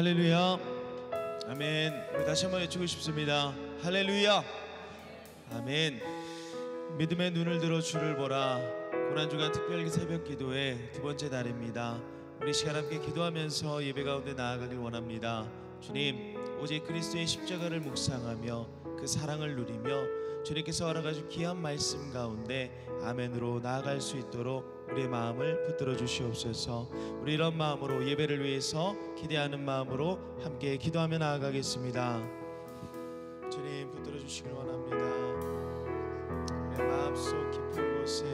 할렐루야. 아멘. 우리 다시 한번 외치고 싶습니다. 할렐루야. 아멘. 믿음의 눈을 들어 주를 보라. 고난주간 특별 새벽 기도의 두 번째 날입니다. 우리 시간 함께 기도하면서 예배 가운데 나아가길 원합니다. 주님, 오직 그리스도의 십자가를 묵상하며 그 사랑을 누리며 주님께서 허락하신 귀한 말씀 가운데 아멘으로 나아갈 수 있도록 우리의 마음을 붙들어 주시옵소서. 우리 이런 마음으로 예배를 위해서 기대하는 마음으로 함께 기도하며 나아가겠습니다. 주님, 붙들어 주시길 원합니다. 우리의 마음속 깊은 곳에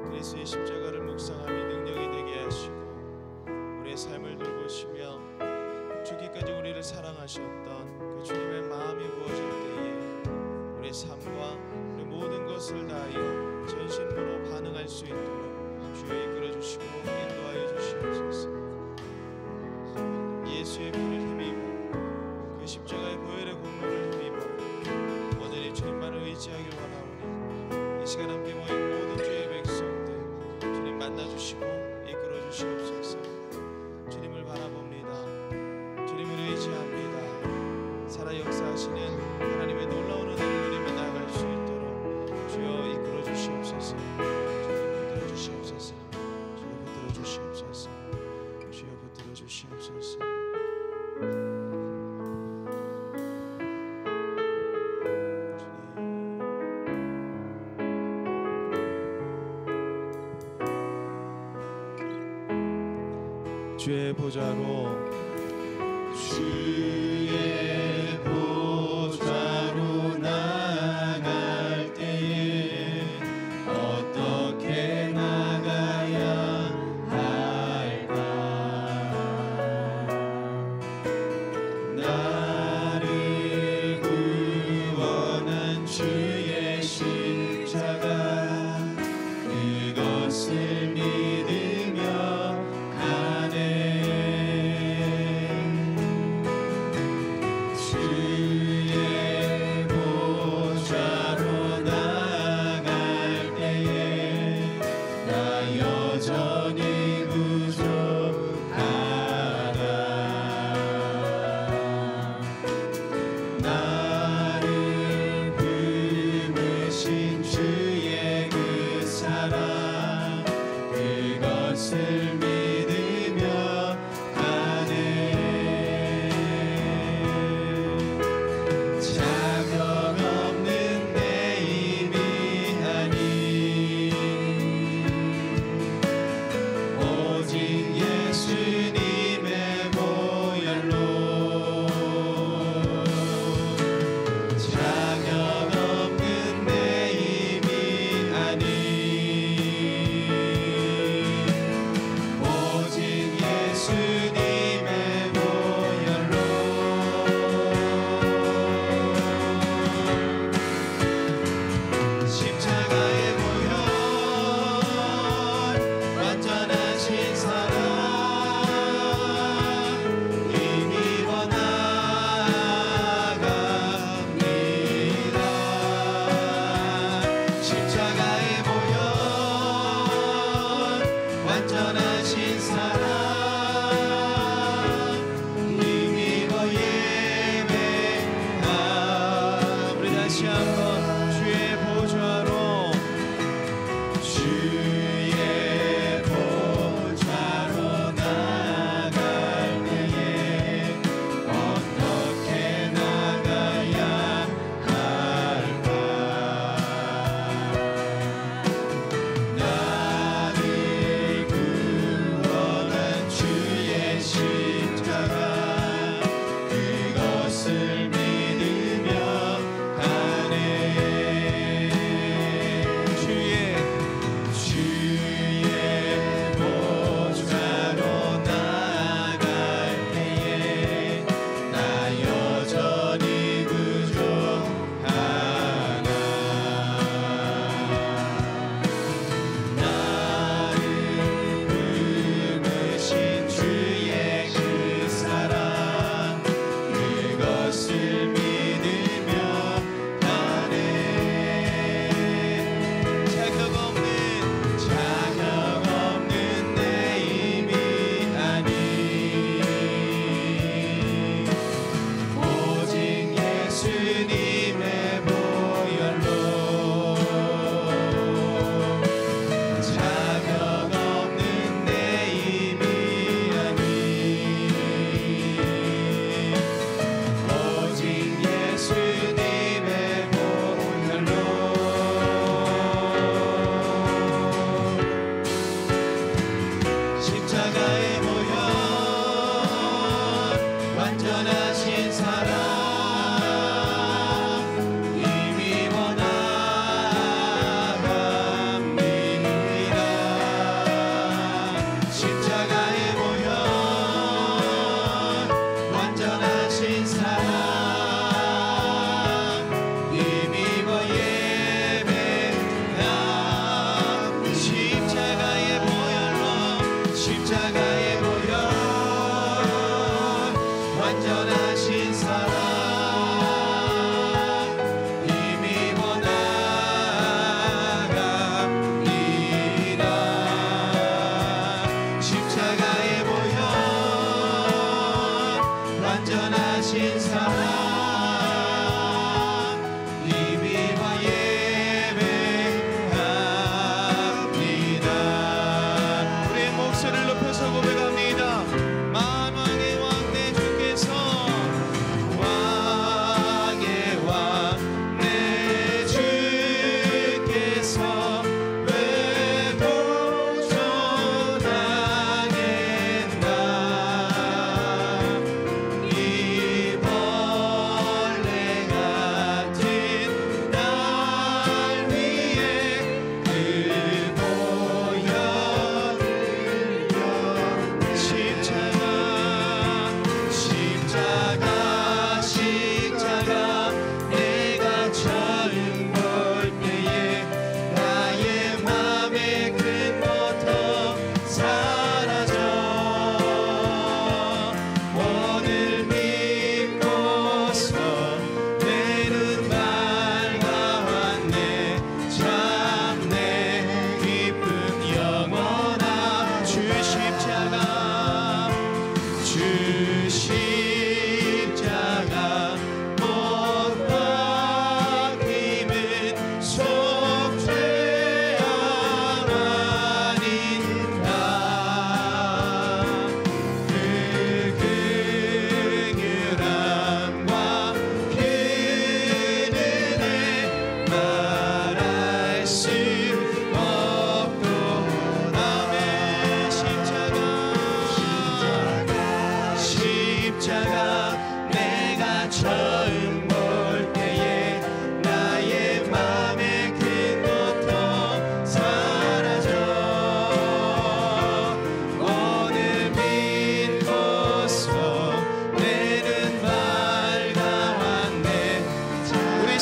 그리스도의 십자가를 묵상하며 능력이 되게 하시고 우리의 삶을 돌보시며 죽기까지 우리를 사랑하셨던 그 주님의 마음이 부어질 때에 우리의 삶과 우리 모든 것을 다하여 전심으로 반응할 수 있도록 주여 이끌어 주시고 인도하여 주시옵소서. 예수의 피를 힘입어 그 십자가의 보혈의 공로를 힘입어 온전히 주님만을 의지하길 원하오니 이 시간 함께 모인 모든 주의 백성들 주님 만나주시고 이끌어 주시옵소서. 주님을 바라봅니다. 주님을 의지합니다. 살아 역사하시는 하나님의 놀라운 은혜를 누리며 나아갈 수 있도록 주여 이끌어 주시옵소서. 주여 붙들어 주시옵소서. 주여 붙들어 주시옵소서. 주여 붙들어 주시옵소서. 주의 보좌로 주의 보좌로 나아갈 때에 어떻게 나가야 할까? 나를 구원한 주의 십자가 그것을 믿으며 주의 보좌로 나아갈 때에 나 여전히 부족하다. 나를 품으신 주의 그 사랑 그것을 믿으며 가네. 자격 없는 내 힘이 아닌 오직 예수님의 보혈로 자격 없는 내 힘이 아닌 오직 예수님의 보혈로 십자가의 보혈 완전하신 사랑 힘입어 나아갑니다. 십자가의 보혈 완전하신 사랑 힘입어 예배하. 우리 다시 한번 주의 보좌로 주의 보좌로 나아갈 때에 어떻게 나가야 할까? 나를 구원한 주의 십자가 그것을 믿으며 가네.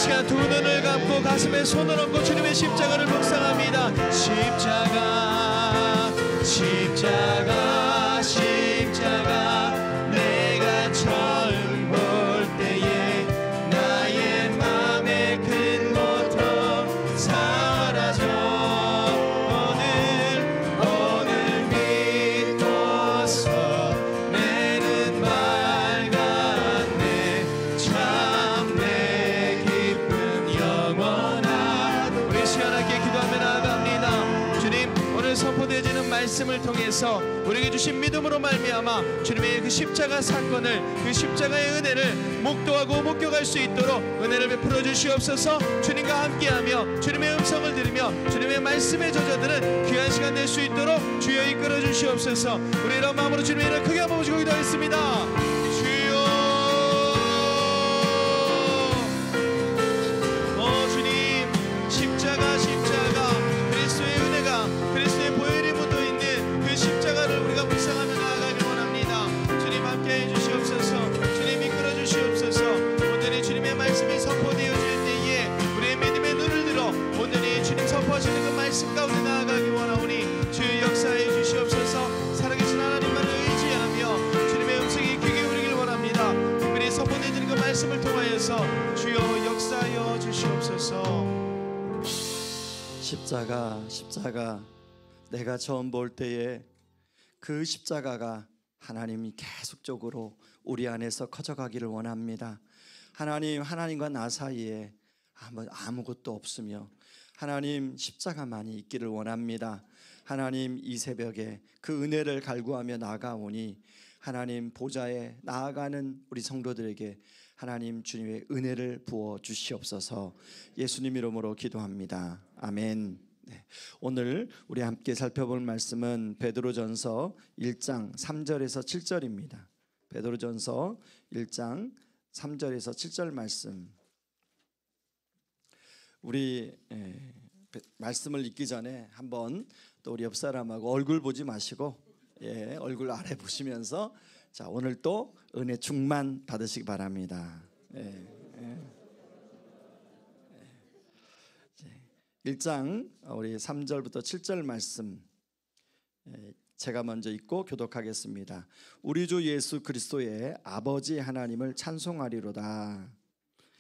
시간 두 눈을 감고 가슴에 손을 얹고 주님의 십자가를 묵상합니다. 십자가 십자가 십자가 내가 처음 볼 때에 나의 맘의 큰 고통 사라져 오늘 믿고서 내는 맑았네 참 내 기쁜 영원한 우리 시간 함께 기도하며 나아갑니다. 주님 오늘 선포되어지는 말씀을 통해서 우리에게 주신 믿음으로 말미암아 주님의 그 십자가 사건을 그 십자가의 은혜를 목도하고 목격할 수 있도록 은혜를 베풀어 주시옵소서. 주님과 함께하며 주님의 음성을 들으며 주님의 말씀에 젖어드는 귀한 시간 될 수 있도록 주여 이끌어 주시옵소서. 우리 이런 마음으로 주님의 이름을 크게 한번 모시고 기도하겠습니다. 주여 주님 십자가 그리스도의 은혜가 그리스도의 보혈이 묻어있는 그 십자가를 우리가 묵상하며 나아가길 원합니다. 주님 함께해 주시옵소서. 주님 이끌어 주시옵소서. 온전히 주님의 말씀이 선포되어질 때에 우리의 믿음의 눈을 들어 온전히 주님 선포하시는 그 말씀 가운데 나아가길 원하오니 주의 역사해 주시옵소서. 살아계신 하나님만을 의지하며 주님의 음성이 귀 기울이길 원합니다. 특별히 선포되어지는 그 말씀을 통하여서 주여 역사하여 주시옵소서. 십자가 내가 처음 볼 때에 그 십자가가 하나님이 계속적으로 우리 안에서 커져가기를 원합니다. 하나님과 나 사이에 아무것도 없으며 하나님 십자가만이 있기를 원합니다. 하나님 이 새벽에 그 은혜를 갈구하며 나아가오니 하나님 보좌에 나아가는 우리 성도들에게 하나님 주님의 은혜를 부어 주시옵소서. 예수님 이름으로 기도합니다. 아멘. 네. 오늘 우리 함께 살펴볼 말씀은 베드로전서 1장 3절에서 7절입니다. 베드로전서 1장 3절에서 7절 말씀. 우리 말씀을 읽기 전에 한번 또 우리 옆 사람하고 얼굴 보지 마시고 얼굴 아래 보시면서 자 오늘 또 은혜 충만 받으시기 바랍니다. 1장 우리 3절부터 7절 말씀 제가 먼저 읽고 교독하겠습니다. 우리 주 예수 그리스도의 아버지 하나님을 찬송하리로다.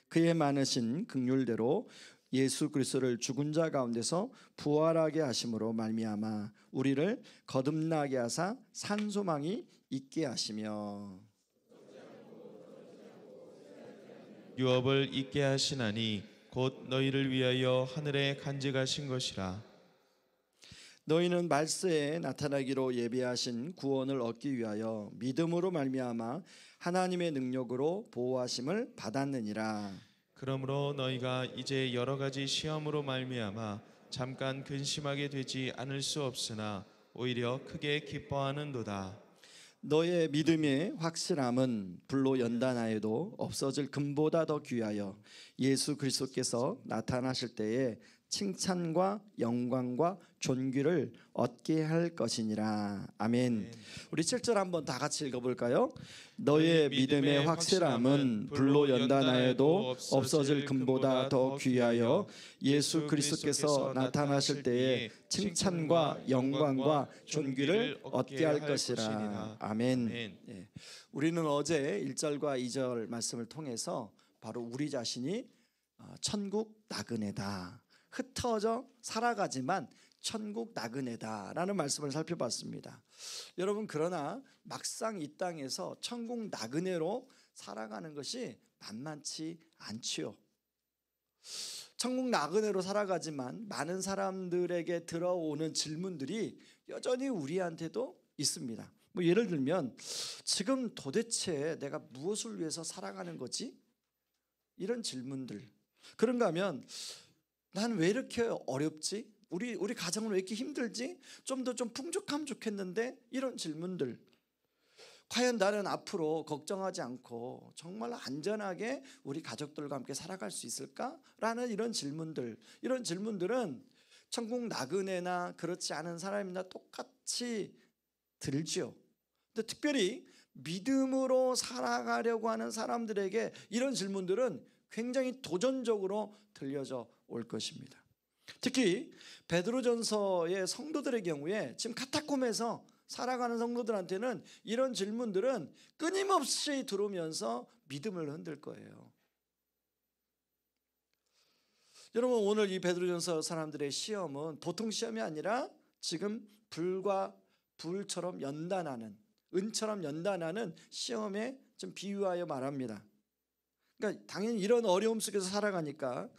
그의 많으신 긍휼대로 예수 그리스도를 죽은 자 가운데서 부활하게 하심으로 말미암아 우리를 거듭나게 하사 산소망이 있게 하시며 유업을 있게 하시나니 곧 너희를 위하여 하늘에 간직하신 것이라. 너희는 말세에 나타나기로 예비하신 구원을 얻기 위하여 믿음으로 말미암아 하나님의 능력으로 보호하심을 받았느니라. 그러므로 너희가 이제 여러 가지 시험으로 말미암아 잠깐 근심하게 되지 않을 수 없으나 오히려 크게 기뻐하는도다. 너의 믿음의 확실함은 불로 연단하여도 없어질 금보다 더 귀하여 예수 그리스도께서 나타나실 때에 칭찬과 영광과 존귀를 얻게 할 것이니라. 아멘. 우리 7절 한번 다 같이 읽어볼까요? 너의 믿음의 확실함은 불로 연단하여도 없어질 금보다 더 귀하여 예수 그리스도께서 나타나실 때에 칭찬과 영광과 존귀를 얻게 할 것이라. 아멘. 예. 우리는 어제 1절과 2절 말씀을 통해서 바로 우리 자신이 천국 나그네다, 흩어져 살아가지만 천국 나그네다라는 말씀을 살펴봤습니다. 여러분, 그러나 막상 이 땅에서 천국 나그네로 살아가는 것이 만만치 않지요. 천국 나그네로 살아가지만 많은 사람들에게 들어오는 질문들이 여전히 우리한테도 있습니다. 뭐 예를 들면 지금 도대체 내가 무엇을 위해서 살아가는 거지? 이런 질문들. 그런가 하면 난 왜 이렇게 어렵지? 우리 가정은 왜 이렇게 힘들지? 좀 더 좀 풍족하면 좋겠는데? 이런 질문들. 과연 나는 앞으로 걱정하지 않고 정말 안전하게 우리 가족들과 함께 살아갈 수 있을까? 라는 이런 질문들. 이런 질문들은 천국 나그네나 그렇지 않은 사람이나 똑같이 들지요. 근데 특별히 믿음으로 살아가려고 하는 사람들에게 이런 질문들은 굉장히 도전적으로 들려져 올 것입니다. 특히 베드로전서의 성도들의 경우에 지금 카타콤에서 살아가는 성도들한테는 이런 질문들은 끊임없이 들어오면서 믿음을 흔들 거예요. 여러분, 오늘 이 베드로전서 사람들의 시험은 보통 시험이 아니라 지금 불과 불처럼 연단하는, 은처럼 연단하는 시험에 좀 비유하여 말합니다. 그러니까 당연히 이런 어려움 속에서 살아가니까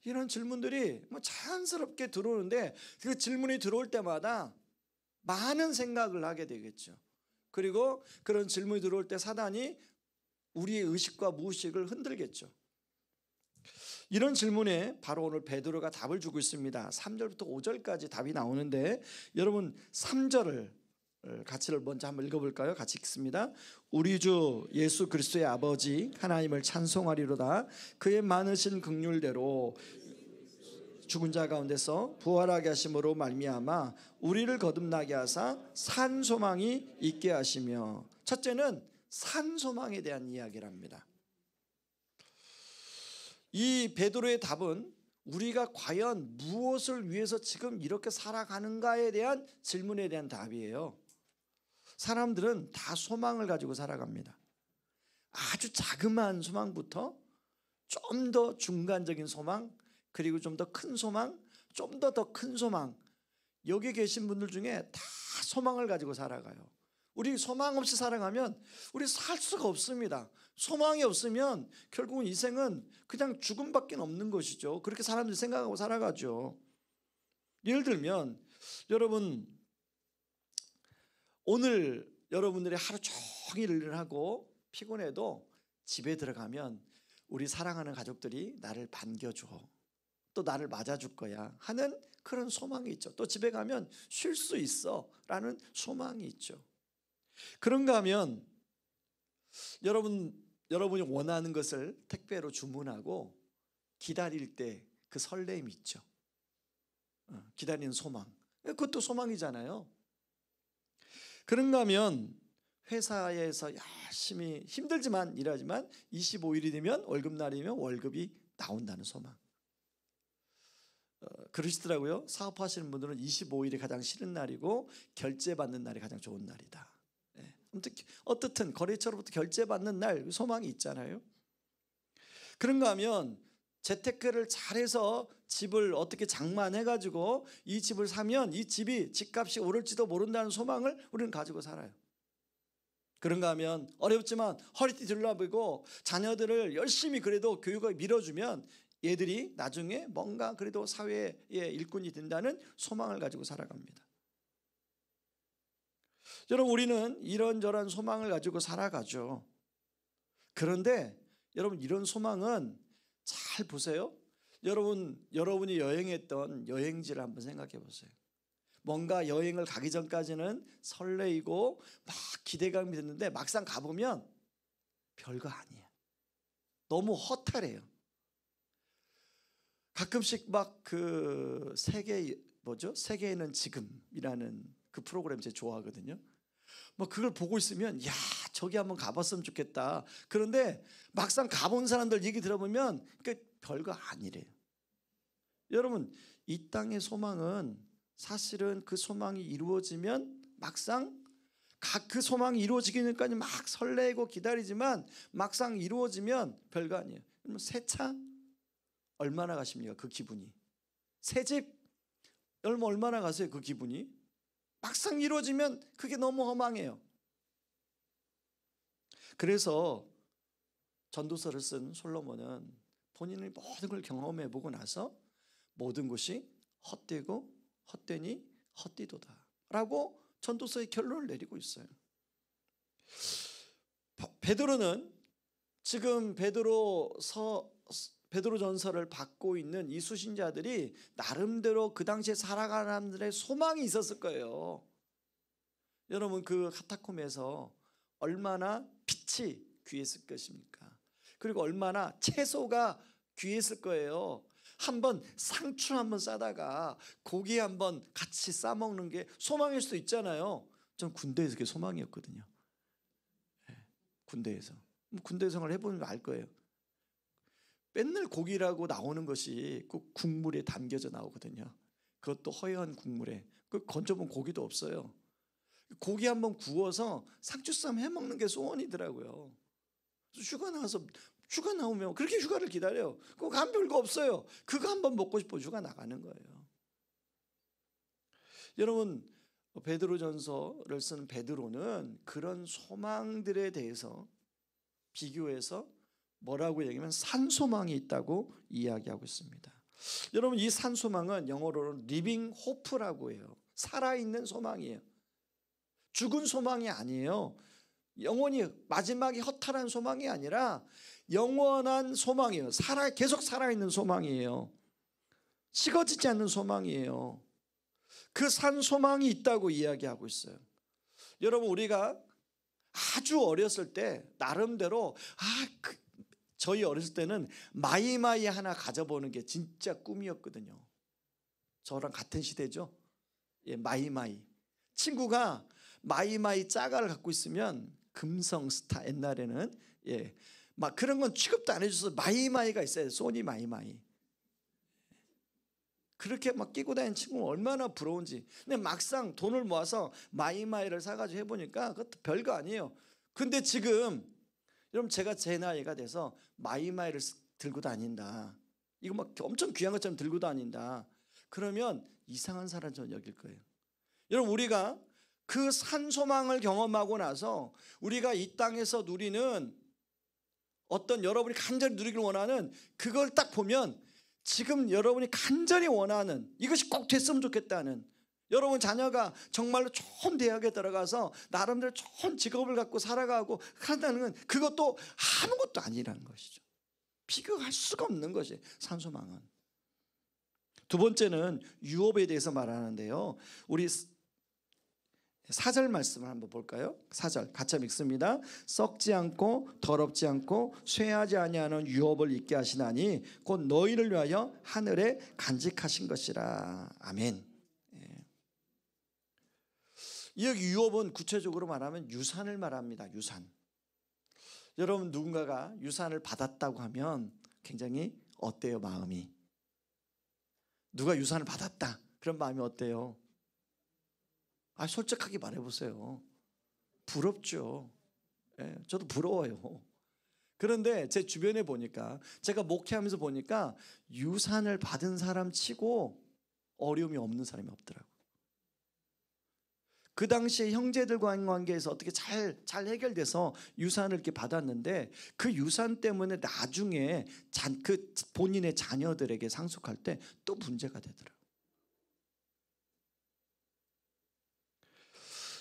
이런 질문들이 뭐 자연스럽게 들어오는데, 그 질문이 들어올 때마다 많은 생각을 하게 되겠죠. 그리고 그런 질문이 들어올 때 사단이 우리의 의식과 무의식을 흔들겠죠. 이런 질문에 바로 오늘 베드로가 답을 주고 있습니다. 3절부터 5절까지 답이 나오는데, 여러분 3절을 같이 먼저 한번 읽어볼까요? 같이 읽습니다. 우리 주 예수 그리스도의 아버지 하나님을 찬송하리로다. 그의 많으신 긍휼대로 죽은 자 가운데서 부활하게 하심으로 말미암아 우리를 거듭나게 하사 산 소망이 있게 하시며. 첫째는 산 소망에 대한 이야기를 합니다. 이 베드로의 답은 우리가 과연 무엇을 위해서 지금 이렇게 살아가는가에 대한 질문에 대한 답이에요. 사람들은 다 소망을 가지고 살아갑니다. 아주 자그마한 소망부터 좀 더 중간적인 소망, 그리고 좀 더 큰 소망, 좀 더 큰 소망. 여기 계신 분들 중에 다 소망을 가지고 살아가요. 우리 소망 없이 살아가면 우리 살 수가 없습니다. 소망이 없으면 결국은 인생은 그냥 죽음밖에 없는 것이죠. 그렇게 사람들이 생각하고 살아가죠. 예를 들면 여러분, 오늘 여러분들이 하루 종일 일을 하고 피곤해도 집에 들어가면 우리 사랑하는 가족들이 나를 반겨줘, 또 나를 맞아줄 거야 하는 그런 소망이 있죠. 또 집에 가면 쉴 수 있어 라는 소망이 있죠. 그런가 하면 여러분이 원하는 것을 택배로 주문하고 기다릴 때 그 설렘이 있죠. 기다리는 소망, 그것도 소망이잖아요. 그런가 하면 회사에서 열심히 힘들지만 일하지만 25일이 되면 월급날이면 월급이 나온다는 소망. 그러시더라고요. 사업하시는 분들은 25일이 가장 싫은 날이고 결제받는 날이 가장 좋은 날이다. 어떻든 거래처로부터 결제받는 날 소망이 있잖아요. 그런가 하면 재테크를 잘해서 집을 어떻게 장만해가지고 이 집을 사면 이 집이 집값이 오를지도 모른다는 소망을 우리는 가지고 살아요. 그런가 하면 어렵지만 허리띠 들라보고 자녀들을 열심히 그래도 교육을 밀어주면 얘들이 나중에 뭔가 그래도 사회의 일꾼이 된다는 소망을 가지고 살아갑니다. 여러분, 우리는 이런저런 소망을 가지고 살아가죠. 그런데 여러분, 이런 소망은 잘 보세요. 여러분이 여행했던 여행지를 한번 생각해 보세요. 뭔가 여행을 가기 전까지는 설레이고 막 기대감이 됐는데 막상 가보면 별거 아니에요. 너무 허탈해요. 가끔씩 막 그 세계에는 지금이라는 그 프로그램 제가 좋아하거든요. 뭐 그걸 보고 있으면 야, 저기 한번 가봤으면 좋겠다. 그런데 막상 가본 사람들 얘기 들어보면 그게 별거 아니래요. 여러분, 이 땅의 소망은 사실은 그 소망이 이루어지면 막상 그 소망이 이루어지기 전까지 막 설레고 기다리지만 막상 이루어지면 별거 아니에요. 새 차 얼마나 가십니까? 그 기분이. 새 집 얼마나 가세요? 그 기분이. 막상 이루어지면 그게 너무 허망해요. 그래서 전도서를 쓴 솔로몬은 본인이 모든 걸 경험해보고 나서 모든 것이 헛되고 헛되니 헛되도다 라고 전도서의 결론을 내리고 있어요. 베드로는 지금 베드로전서를 받고 있는 이 수신자들이 나름대로 그 당시에 살아가는 사람들의 소망이 있었을 거예요. 여러분, 그 카타콤에서 얼마나 빛이 귀했을 것입니까? 그리고 얼마나 채소가 귀했을 거예요. 한번 상추 한번 싸다가 고기 한번 같이 싸먹는 게 소망일 수도 있잖아요. 전 군대에서 그게 소망이었거든요. 군대에서. 군대 생활 해보면 알 거예요. 맨날 고기라고 나오는 것이 그 국물에 담겨져 나오거든요. 그것도 허연 국물에. 그 건져본 고기도 없어요. 고기 한번 구워서 상추쌈 해먹는 게 소원이더라고요. 휴가 나오면 그렇게 휴가를 기다려요. 그거 한 별거 없어요. 그거 한번 먹고 싶어 휴가 나가는 거예요. 여러분, 베드로전서를 쓴 베드로는 그런 소망들에 대해서 비교해서 뭐라고 얘기하면 산소망이 있다고 이야기하고 있습니다. 여러분, 이 산소망은 영어로는 living hope라고 해요. 살아있는 소망이에요. 죽은 소망이 아니에요. 영원히 마지막에 허탈한 소망이 아니라 영원한 소망이에요. 계속 살아있는 소망이에요. 식어지지 않는 소망이에요. 그 산소망이 있다고 이야기하고 있어요. 여러분, 우리가 아주 어렸을 때 나름대로 저희 어렸을 때는 마이마이 하나 가져보는 게 진짜 꿈이었거든요. 저랑 같은 시대죠. 예, 마이마이. 친구가 마이마이 짜가를 갖고 있으면 금성 스타 옛날에는 막 그런 건 취급도 안 해줘서 마이마이가 있어요. 소니 마이마이. 그렇게 막 끼고 다니는 친구는 얼마나 부러운지. 근데 막상 돈을 모아서 마이마이를 사가지고 해보니까 그것도 별거 아니에요. 근데 지금 여러분, 제가 제 나이가 돼서 마이마이를 들고 다닌다, 이거 막 엄청 귀한 것처럼 들고 다닌다, 그러면 이상한 사람처럼 여길 거예요. 여러분, 우리가 그 산소망을 경험하고 나서 우리가 이 땅에서 누리는 어떤 여러분이 간절히 누리길 원하는 그걸 딱 보면 지금 여러분이 간절히 원하는 이것이 꼭 됐으면 좋겠다는, 여러분 자녀가 정말로 좋은 대학에 들어가서 나름대로 좋은 직업을 갖고 살아가고 한다는 건 그것도 아무것도 아니라는 것이죠. 비교할 수가 없는 것이 산소망은. 두 번째는 유업에 대해서 말하는데요. 우리 4절 말씀을 한번 볼까요? 4절 같이 읽습니다. 썩지 않고 더럽지 않고 쇠하지 아니하는 유업을 있게 하시나니 곧 너희를 위하여 하늘에 간직하신 것이라. 아멘. 이 유업은 구체적으로 말하면 유산을 말합니다. 유산. 여러분, 누군가가 유산을 받았다고 하면 굉장히 어때요? 마음이. 누가 유산을 받았다 그런 마음이 어때요? 솔직하게 말해보세요. 부럽죠. 저도 부러워요. 그런데 제 주변에 보니까, 제가 목회하면서 보니까 유산을 받은 사람 치고 어려움이 없는 사람이 없더라고요. 그 당시에 형제들과의 관계에서 어떻게 잘 해결돼서 유산을 이렇게 받았는데 그 유산 때문에 나중에 그 본인의 자녀들에게 상속할 때 또 문제가 되더라고요.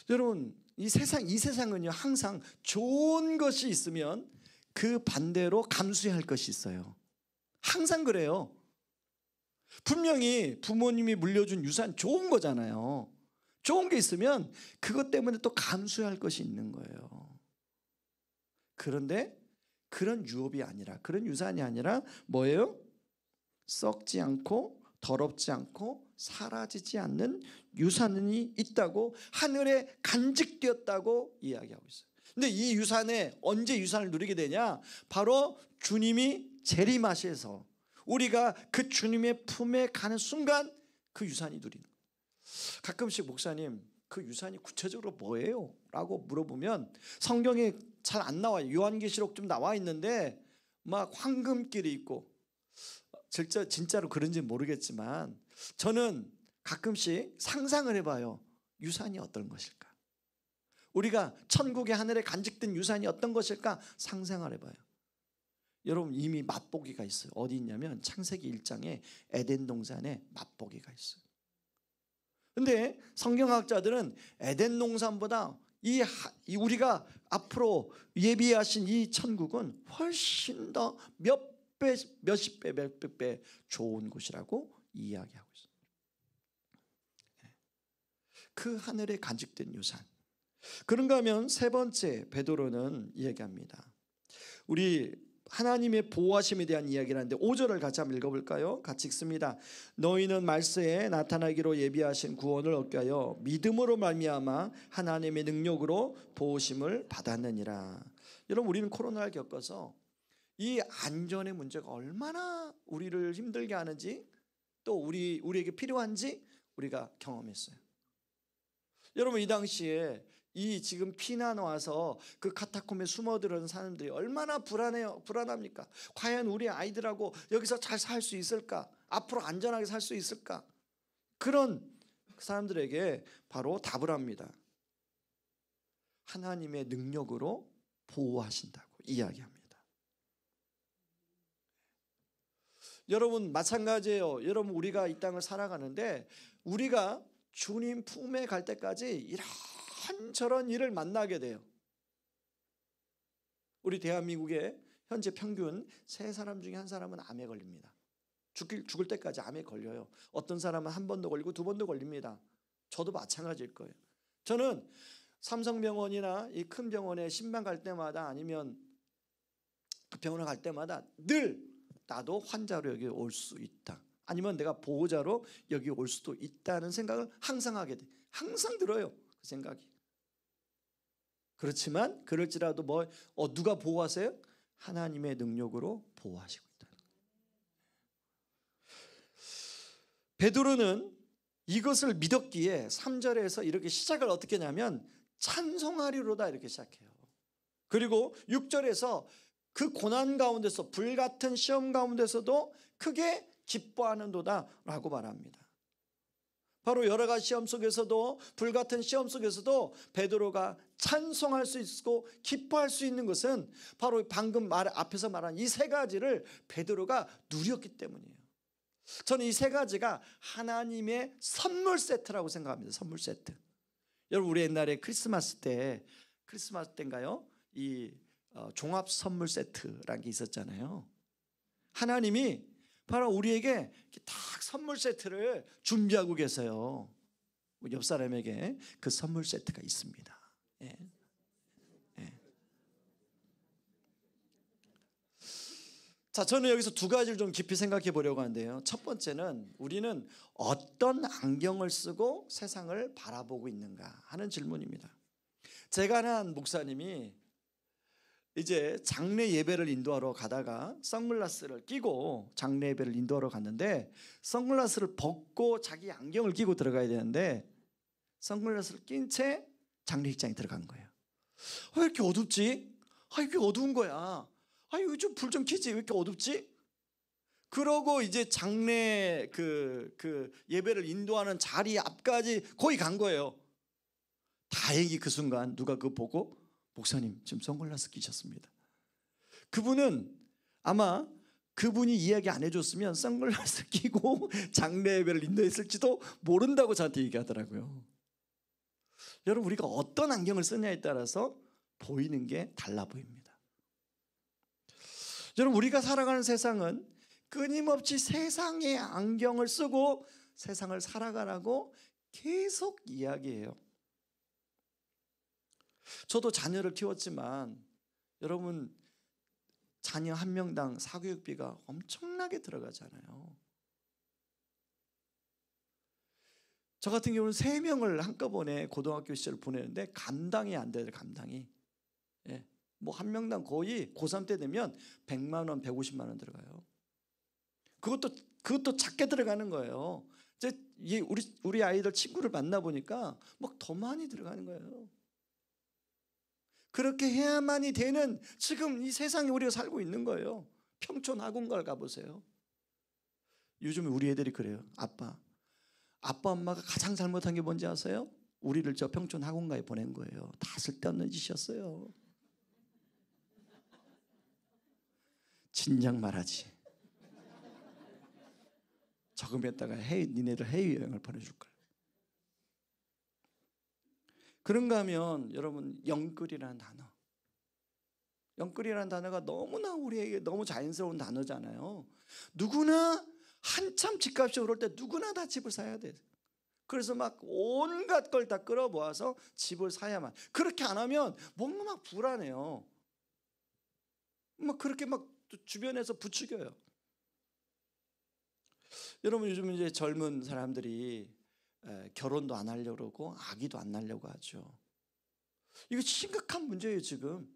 여러분, 이 세상은요, 항상 좋은 것이 있으면 그 반대로 감수해야 할 것이 있어요. 항상 그래요. 분명히 부모님이 물려준 유산 좋은 거잖아요. 좋은 게 있으면 그것 때문에 또 감수해야 할 것이 있는 거예요. 그런데 그런 유업이 아니라, 그런 유산이 아니라 뭐예요? 썩지 않고 더럽지 않고 사라지지 않는 유산이 있다고, 하늘에 간직되었다고 이야기하고 있어요. 근데 이 유산에 언제 유산을 누리게 되냐? 바로 주님이 재림하셔서 우리가 그 주님의 품에 가는 순간 그 유산이 누리는 거예요. 가끔씩 목사님, 그 유산이 구체적으로 뭐예요? 라고 물어보면 성경에 잘 안 나와요. 요한계시록 좀 나와 있는데 막 황금길이 있고, 진짜로 그런지 모르겠지만 저는 가끔씩 상상을 해봐요. 유산이 어떤 것일까? 우리가 천국의 하늘에 간직된 유산이 어떤 것일까? 상상을 해봐요. 여러분, 이미 맛보기가 있어요. 어디 있냐면 창세기 1장에 에덴 동산에 맛보기가 있어요. 근데 성경학자들은 에덴 동산보다 우리가 앞으로 예비하신 이 천국은 훨씬 더 몇십 배 좋은 곳이라고 이야기하고 있습니다. 그 하늘에 간직된 유산. 그런가 하면 세 번째 베드로는 이야기합니다. 우리 하나님의 보호하심에 대한 이야기를 하는데 5절을 같이 한번 읽어볼까요? 같이 읽습니다. 너희는 말세에 나타나기로 예비하신 구원을 얻게 하여 믿음으로 말미암아 하나님의 능력으로 보호심을 받았느니라. 여러분, 우리는 코로나를 겪어서 이 안전의 문제가 얼마나 우리를 힘들게 하는지, 또 우리에게 필요한지 우리가 경험했어요. 여러분, 이 당시에 이 지금 피난 와서 그 카타콤에 숨어들은 사람들이 얼마나 불안합니까? 과연 우리 아이들하고 여기서 잘 살 수 있을까? 앞으로 안전하게 살 수 있을까? 그런 사람들에게 바로 답을 합니다. 하나님의 능력으로 보호하신다고 이야기합니다. 여러분, 마찬가지예요. 여러분, 우리가 이 땅을 살아가는데 우리가 주님 품에 갈 때까지 이런저런 일을 만나게 돼요. 우리 대한민국에 현재 평균 3사람 중에 1사람은 암에 걸립니다. 죽을 때까지 암에 걸려요. 어떤 사람은 1번도 걸리고 2번도 걸립니다. 저도 마찬가지일 거예요. 저는 삼성병원이나 이 큰 병원에 신방 갈 때마다, 아니면 그 병원에 갈 때마다 늘 나도 환자로 여기 올 수 있다, 아니면 내가 보호자로 여기 올 수도 있다는 생각을 항상 하게 돼. 항상 들어요, 그 생각이. 그렇지만 그럴지라도 누가 보호하세요? 하나님의 능력으로 보호하시고 있다. 베드로는 이것을 믿었기에 3절에서 이렇게 시작을 어떻게 하냐면 찬송하리로다 이렇게 시작해요. 그리고 6절에서 그 고난 가운데서, 불같은 시험 가운데서도 크게 기뻐하는도다 라고 말합니다. 바로 여러 가지 시험 속에서도, 불같은 시험 속에서도 베드로가 찬송할 수 있고 기뻐할 수 있는 것은 바로 방금 앞에서 말한 이 3가지를 베드로가 누렸기 때문이에요. 저는 이 3가지가 하나님의 선물 세트라고 생각합니다. 선물 세트. 여러분, 우리 옛날에 크리스마스 때인가요? 이 종합 선물 세트라는 게 있었잖아요. 하나님이 바로 우리에게 딱 선물 세트를 준비하고 계세요. 옆 사람에게 그 선물 세트가 있습니다. 예. 예. 자, 저는 여기서 2가지를 좀 깊이 생각해 보려고 하는데요. 첫 번째는 우리는 어떤 안경을 쓰고 세상을 바라보고 있는가 하는 질문입니다. 제가 아는 목사님이 이제 장례 예배를 인도하러 가다가 선글라스를 끼고 장례 예배를 인도하러 갔는데, 선글라스를 벗고 자기 안경을 끼고 들어가야 되는데 선글라스를 낀 채 장례식장에 들어간 거예요. 왜 이렇게 어둡지? 왜 이렇게 어두운 거야? 이거 좀 불 좀 켜지. 왜 이렇게 어둡지? 그러고 이제 장례 그 예배를 인도하는 자리 앞까지 거의 간 거예요. 다행히 그 순간 누가 그거 보고, 목사님 지금 선글라스 끼셨습니다. 그분은 아마 그분이 이야기 안 해줬으면 선글라스 끼고 장례 예배를 인도했을지도 모른다고 저한테 얘기하더라고요. 여러분, 우리가 어떤 안경을 쓰냐에 따라서 보이는 게 달라 보입니다. 여러분, 우리가 살아가는 세상은 끊임없이 세상의 안경을 쓰고 세상을 살아가라고 계속 이야기해요. 저도 자녀를 키웠지만 여러분, 자녀 1명당 사교육비가 엄청나게 들어가잖아요. 저 같은 경우는 3명을 한꺼번에 고등학교 시절을 보내는데 감당이 안 돼요. 감당이. 예. 뭐 1명당 거의 고3 때 되면 100만 원, 150만 원 들어가요. 그것도 작게 들어가는 거예요. 이제 우리 아이들 친구를 만나 보니까 막 더 많이 들어가는 거예요. 그렇게 해야만이 되는 지금 이 세상에 우리가 살고 있는 거예요. 평촌 학원가를 가보세요. 요즘 우리 애들이 그래요. 아빠 엄마가 가장 잘못한 게 뭔지 아세요? 우리를 저 평촌 학원가에 보낸 거예요. 다 쓸데없는 짓이었어요. 진작 말하지. 저금했다가 니네들 해외여행을 보내줄 거야. 그런가 하면 여러분, 영끌이라는 단어, 영끌이라는 단어가 너무나 우리에게 너무 자연스러운 단어잖아요. 누구나 한참 집값이 오를 때 누구나 다 집을 사야 돼. 그래서 막 온갖 걸 다 끌어모아서 집을 사야만. 그렇게 안 하면 뭔가 막 불안해요. 막 그렇게 막 주변에서 부추겨요. 여러분, 요즘 이제 젊은 사람들이 결혼도 안 하려고 그러고 아기도 안 낳으려고 하죠. 이거 심각한 문제예요. 지금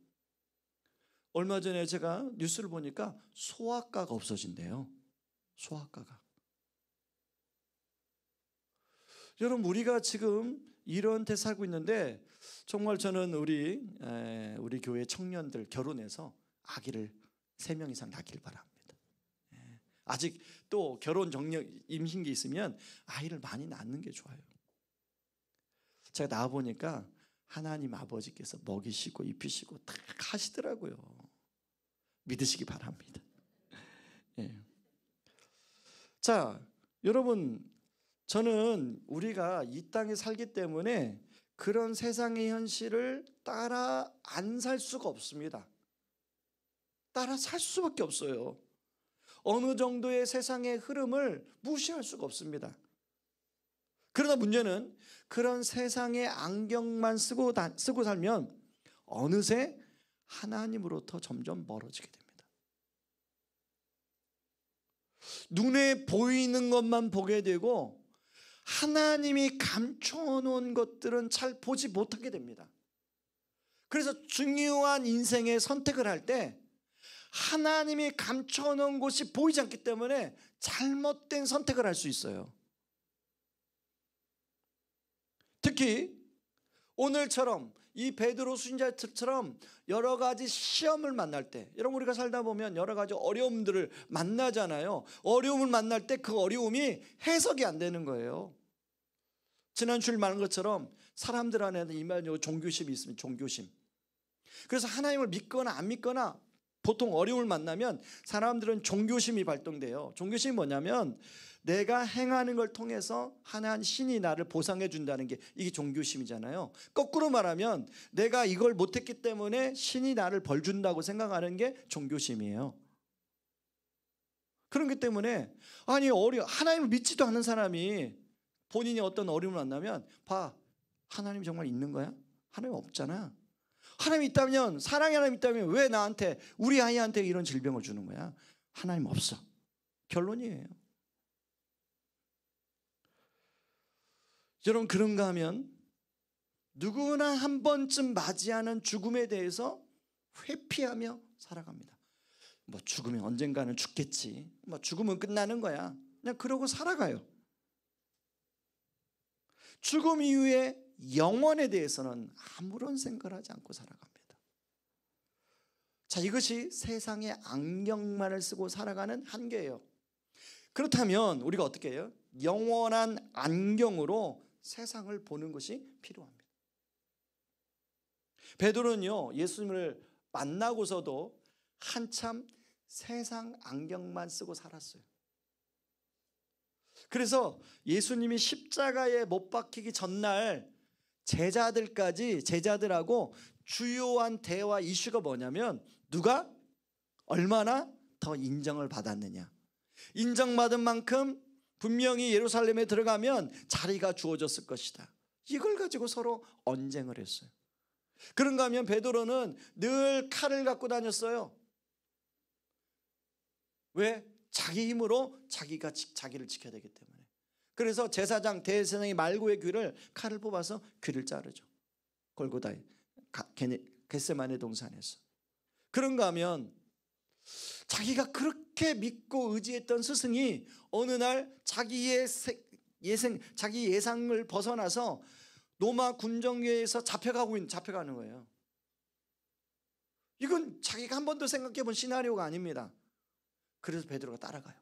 얼마 전에 제가 뉴스를 보니까 소아과가 없어진대요. 소아과가. 여러분, 우리가 지금 이런 데 살고 있는데 정말 저는 우리 교회 청년들 결혼해서 아기를 3명 이상 낳길 바랍니다. 아직 또 결혼 정력 임신기 있으면 아이를 많이 낳는 게 좋아요. 제가 낳아 보니까 하나님 아버지께서 먹이시고 입히시고 다 하시더라고요. 믿으시기 바랍니다. 자, 여러분, 저는 우리가 이 땅에 살기 때문에 그런 세상의 현실을 따라 안 살 수가 없습니다. 따라 살 수밖에 없어요. 어느 정도의 세상의 흐름을 무시할 수가 없습니다. 그러나 문제는 그런 세상의 안경만 쓰고 살면 어느새 하나님으로부터 점점 멀어지게 됩니다. 눈에 보이는 것만 보게 되고 하나님이 감춰놓은 것들은 잘 보지 못하게 됩니다. 그래서 중요한 인생의 선택을 할 때 하나님이 감춰놓은 곳이 보이지 않기 때문에 잘못된 선택을 할 수 있어요. 특히 오늘처럼 이 베드로 순자처럼 여러 가지 시험을 만날 때, 여러분, 우리가 살다 보면 여러 가지 어려움들을 만나잖아요. 어려움을 만날 때 그 어려움이 해석이 안 되는 거예요. 지난 주일 말한 것처럼 사람들 안에는 이만요 종교심이 있으면 종교심. 그래서 하나님을 믿거나 안 믿거나 보통 어려움을 만나면 사람들은 종교심이 발동돼요. 종교심이 뭐냐면 내가 행하는 걸 통해서 하나님 신이 나를 보상해 준다는 게 이게 종교심이잖아요. 거꾸로 말하면 내가 이걸 못했기 때문에 신이 나를 벌 준다고 생각하는 게 종교심이에요. 그렇기 때문에 하나님을 믿지도 않는 사람이 본인이 어떤 어려움을 만나면 봐, 하나님 정말 있는 거야? 하나님 없잖아. 하나님 있다면, 사랑의 하나님 있다면 왜 나한테, 우리 아이한테 이런 질병을 주는 거야? 하나님 없어. 결론이에요. 여러분, 그런가 하면 누구나 한 번쯤 맞이하는 죽음에 대해서 회피하며 살아갑니다. 뭐 죽으면 언젠가는 죽겠지, 뭐 죽으면 끝나는 거야, 그냥 그러고 살아가요. 죽음 이후에 영원에 대해서는 아무런 생각을 하지 않고 살아갑니다. 자, 이것이 세상의 안경만을 쓰고 살아가는 한계예요. 그렇다면 우리가 어떻게 해요? 영원한 안경으로 세상을 보는 것이 필요합니다. 베드로는요, 예수님을 만나고서도 한참 세상 안경만 쓰고 살았어요. 그래서 예수님이 십자가에 못 박히기 전날 제자들하고 주요한 대화 이슈가 뭐냐면 누가 얼마나 더 인정을 받았느냐. 인정받은 만큼 분명히 예루살렘에 들어가면 자리가 주어졌을 것이다. 이걸 가지고 서로 언쟁을 했어요. 그런가 하면 베드로는 늘 칼을 갖고 다녔어요. 왜? 자기 힘으로 자기가 자기를 지켜야 되기 때문에. 그래서 대제사장이 말고의 귀를 칼을 뽑아서 귀를 자르죠. 골고다에 겟세마네 동산에서. 그런가 하면 자기가 그렇게 믿고 의지했던 스승이 어느 날 자기 예상을 벗어나서 로마 군정교회에서 잡혀가는 거예요. 이건 자기가 한 번도 생각해 본 시나리오가 아닙니다. 그래서 베드로가 따라가요.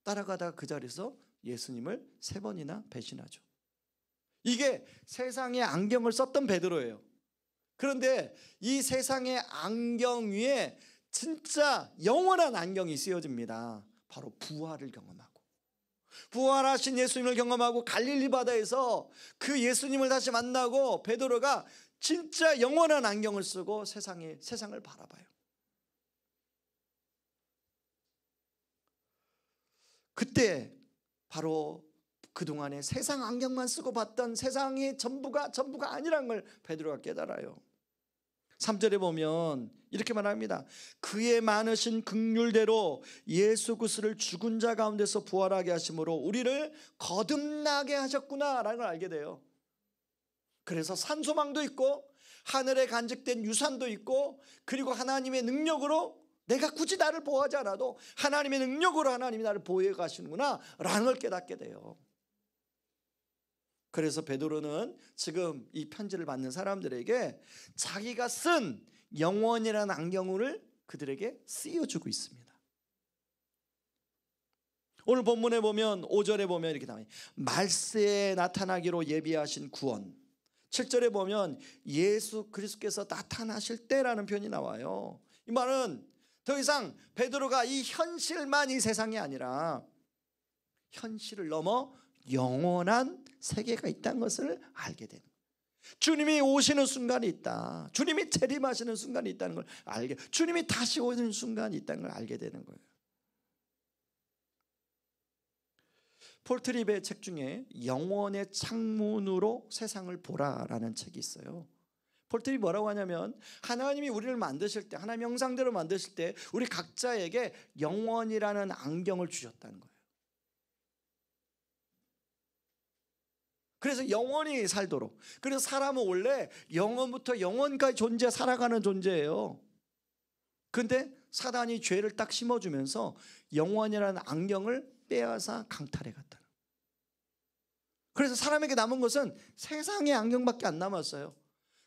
따라가다가 그 자리에서 예수님을 3번이나 배신하죠. 이게 세상의 안경을 썼던 베드로예요. 그런데 이 세상의 안경 위에 진짜 영원한 안경이 쓰여집니다. 바로 부활을 경험하고, 부활하신 예수님을 경험하고 갈릴리 바다에서 그 예수님을 다시 만나고 베드로가 진짜 영원한 안경을 쓰고 세상을 바라봐요. 그때 바로 그동안에 세상 안경만 쓰고 봤던 세상이 전부가 아니란 걸 베드로가 깨달아요. 3절에 보면 이렇게 말합니다. 그의 많으신 긍휼대로 예수 그리스도를 죽은 자 가운데서 부활하게 하심으로 우리를 거듭나게 하셨구나라는 걸 알게 돼요. 그래서 산소망도 있고 하늘에 간직된 유산도 있고, 그리고 하나님의 능력으로 내가 굳이 나를 보호하지 않아도 하나님의 능력으로 하나님이 나를 보호해 가시는구나 라는 걸 깨닫게 돼요. 그래서 베드로는 지금 이 편지를 받는 사람들에게 자기가 쓴 영원이라는 안경을 그들에게 씌워주고 있습니다. 오늘 본문에 보면 5절에 보면 이렇게 나와요. 말세에 나타나기로 예비하신 구원. 7절에 보면 예수 그리스도께서 나타나실 때라는 표현이 나와요. 이 말은 더 이상 베드로가 이 현실만 이 세상이 아니라 현실을 넘어 영원한 세계가 있다는 것을 알게 되는 거예요. 주님이 오시는 순간이 있다. 주님이 재림하시는 순간이 있다는 걸 알게, 주님이 다시 오는 순간이 있다는 걸 알게 되는 거예요. 폴 트립의 책 중에 영원의 창문으로 세상을 보라라는 책이 있어요. 폴 트립이 뭐라고 하냐면, 하나님이 우리를 만드실 때, 하나님 형상대로 만드실 때 우리 각자에게 영원이라는 안경을 주셨다는 거예요. 그래서 영원히 살도록. 그래서 사람은 원래 영원부터 영원까지 살아가는 존재예요. 그런데 사단이 죄를 딱 심어주면서 영원이라는 안경을 빼앗아 강탈해 갔다. 그래서 사람에게 남은 것은 세상의 안경밖에 안 남았어요.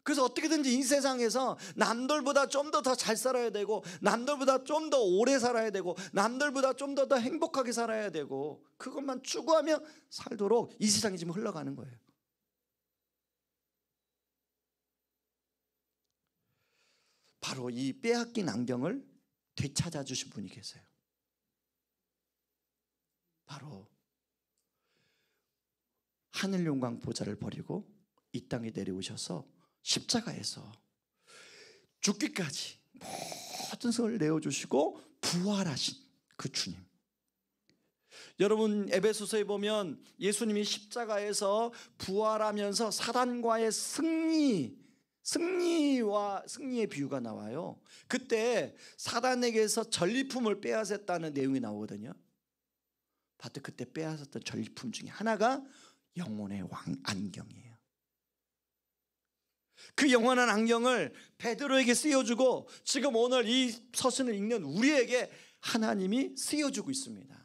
그래서 어떻게든지 이 세상에서 남들보다 좀 더 잘 살아야 되고, 남들보다 좀 더 오래 살아야 되고, 남들보다 좀 더 행복하게 살아야 되고, 그것만 추구하며 살도록 이 세상이 지금 흘러가는 거예요. 바로 이 빼앗긴 안경을 되찾아 주신 분이 계세요. 바로 하늘 영광 보좌를 버리고 이 땅에 내려오셔서 십자가에서 죽기까지 모든 것을 내어주시고 부활하신 그 주님. 여러분, 에베소서에 보면 예수님이 십자가에서 부활하면서 사단과의 승리의 비유가 나와요. 그때 사단에게서 전리품을 빼앗았다는 내용이 나오거든요. 봤더니 그때 빼앗았던 전리품 중에 하나가 영혼의 안경이에요. 그 영원한 안경을 베드로에게 씌워주고, 지금 오늘 이 서신을 읽는 우리에게 하나님이 씌워주고 있습니다.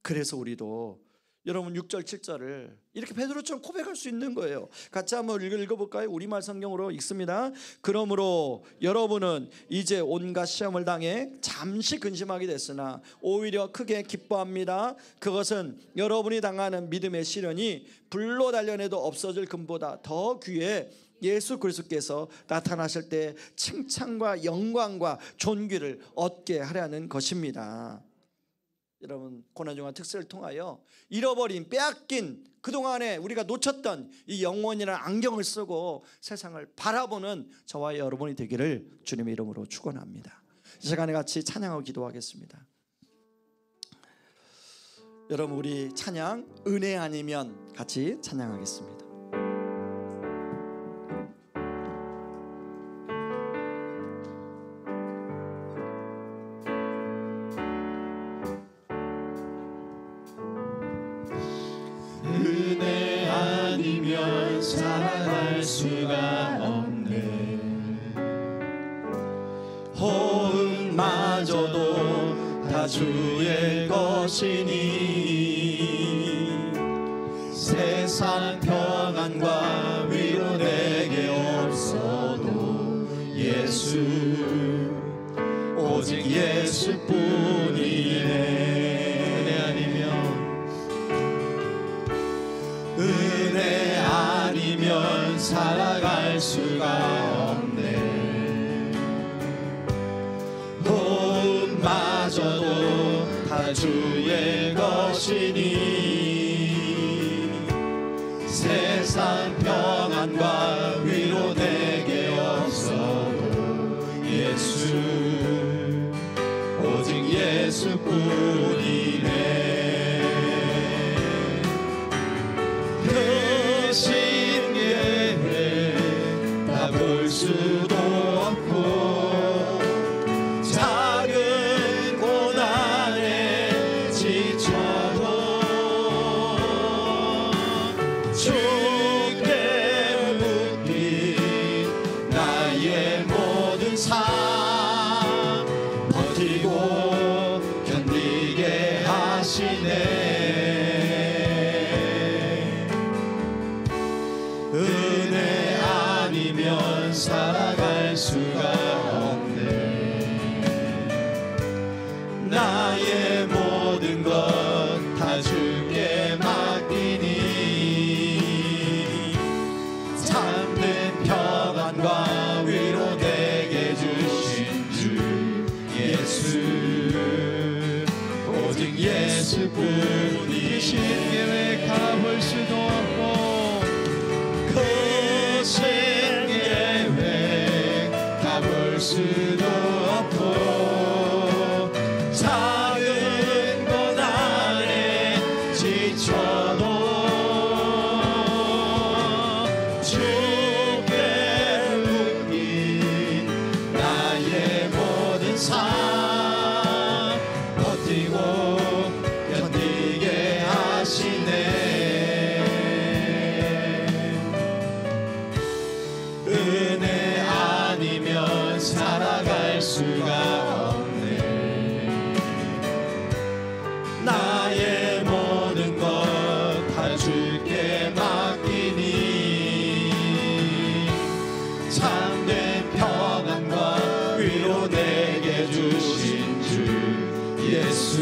그래서 우리도 여러분 6절 7절을 이렇게 베드로처럼 고백할 수 있는 거예요. 같이 한번 읽어볼까요? 우리말 성경으로 읽습니다. 그러므로 여러분은 이제 온갖 시험을 당해 잠시 근심하게 됐으나 오히려 크게 기뻐합니다. 그것은 여러분이 당하는 믿음의 시련이 불로 단련해도 없어질 금보다 더 귀해 예수 그리스도께서 나타나실 때 칭찬과 영광과 존귀를 얻게 하려는 것입니다. 여러분, 고난중한 특세를 통하여 잃어버린, 빼앗긴, 그동안에 우리가 놓쳤던 이 영원이라는 안경을 쓰고 세상을 바라보는 저와 여러분이 되기를 주님의 이름으로 축원합니다. 이 시간에 같이 찬양하고 기도하겠습니다. 여러분, 우리 찬양 은혜 아니면 같이 찬양하겠습니다. 은혜 아니면 살아갈 수가 없네. 호흡마저도 다 주의 것이니 세상 평안과 위로 내게 없어도 예수, 오직 예수뿐이네. 은혜 아니면 살아갈 수가 없네. 호흡마저도 다 주의 것이니 세상 평안과 위로 내게 없어도 예수, 오직 예수뿐이네. 볼 수도 없고 작은 고난에 지쳐도 주께 묻기 하시네. 은혜 아니면 살아갈 수가 없네. 나의 모든 것 다 주께 맡기니 참된 평안과 위로 내게 주신 주 예수, 오직 예수뿐이. 신 계획 가볼 수도 없고 그 신 계획 가볼 수도 없고 작은 것 안에 지쳐도 주께 묶인 나의 모든 삶 버티고 견디게 하시네. 은혜 아니면 살아갈 수가 없네. 나의 모든 것 다 주께 맡기니 참된 평안과 위로 내게 주신 주 예수,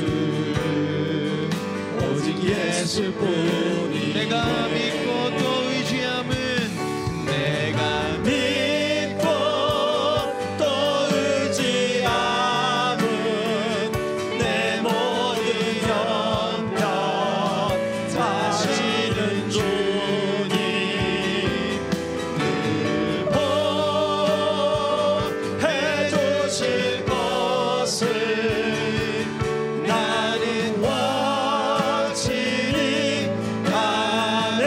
오직 예수뿐이. 내가 믿고 또 의지함은 내가 믿고 또 의지함은 내 모든 형편 사시는 주님 늘 보해 주실 것을 나는 확실히 아네.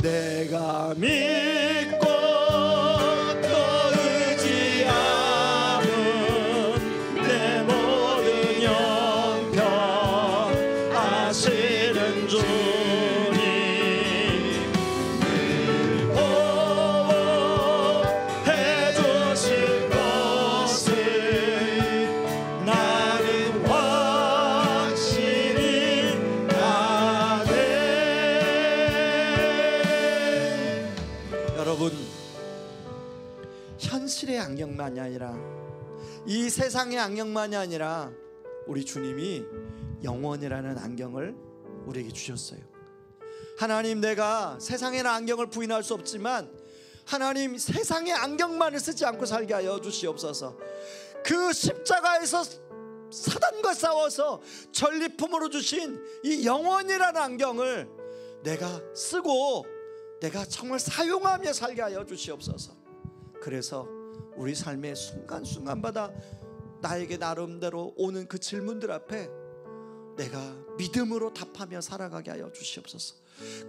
내가 믿고 또 의지함은 내 모든 형편 아시는 주님 늘 보호해 주실 것을 나는 확실히 아네. 여러분, 현실의 안경만이 아니라 이 세상의 안경만이 아니라 우리 주님이 영원이라는 안경을 우리에게 주셨어요. 하나님, 내가 세상의 안경을 부인할 수 없지만 하나님, 세상의 안경만을 쓰지 않고 살게 하여 주시옵소서. 그 십자가에서 사단과 싸워서 전리품으로 주신 이 영원이라는 안경을 내가 쓰고 내가 정말 사용하며 살게 하여 주시옵소서. 그래서 우리 삶의 순간순간마다 나에게 나름대로 오는 그 질문들 앞에 내가 믿음으로 답하며 살아가게 하여 주시옵소서.